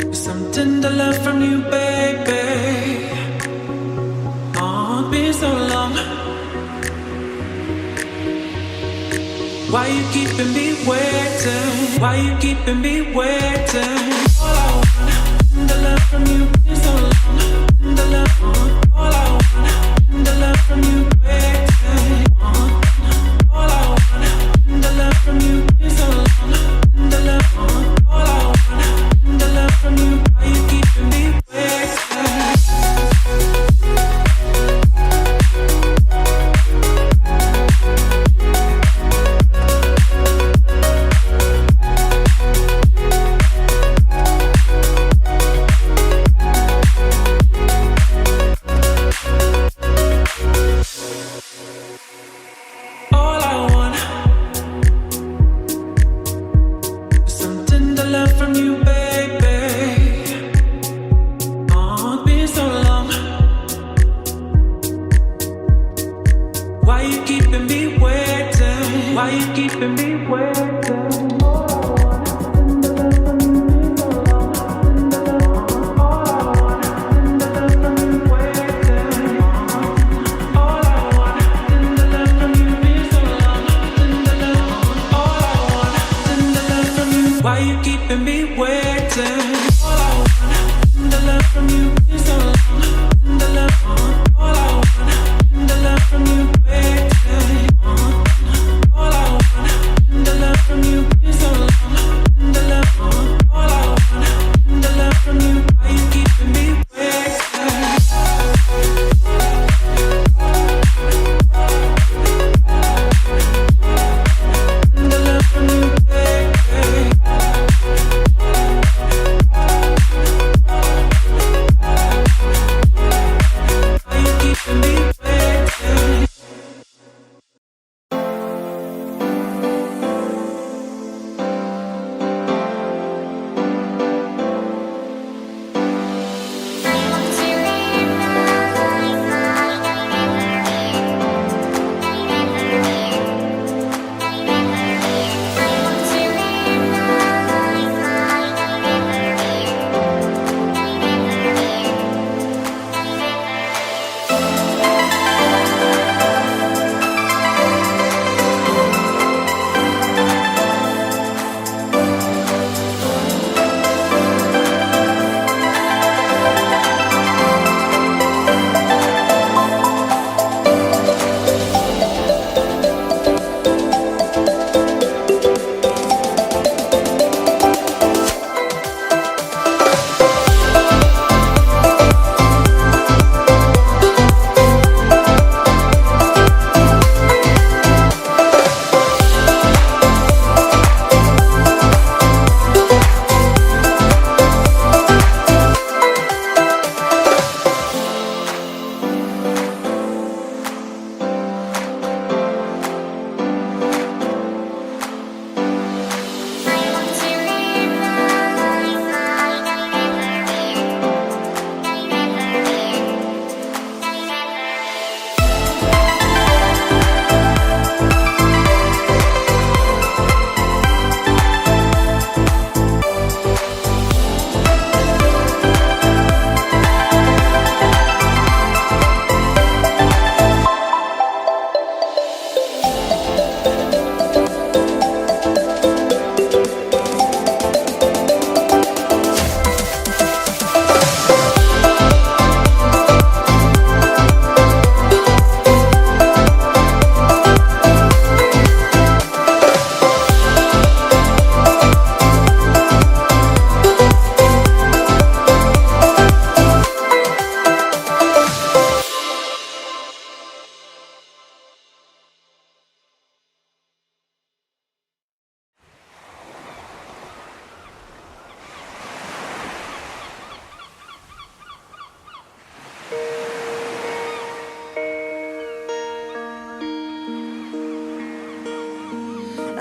Some tender love from you, baby. Oh, it's been so long. Why you keeping me waiting? Why you keeping me waiting? All I want, tender love from you, been so long. Tender love, all I want, tender love from you, waiting. All I want, tender love from you, been so long. Tender love, all I want, tender love from you. Why you keeping me waiting?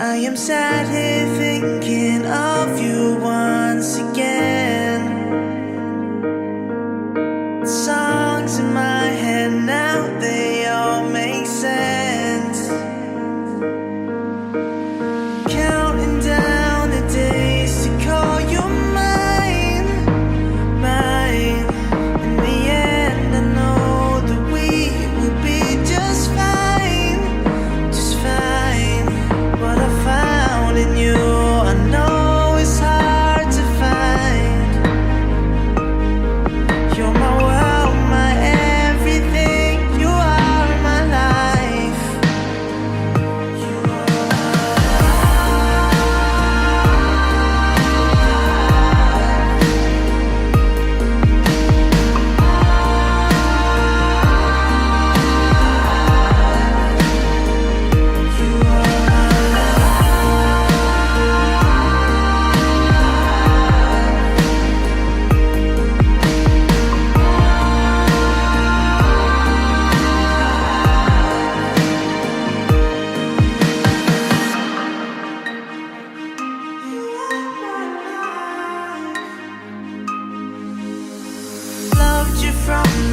I am sat here thinking of you once again. Songs in my head now, they all make sense. Counting down the days to call you mine.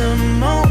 the moment.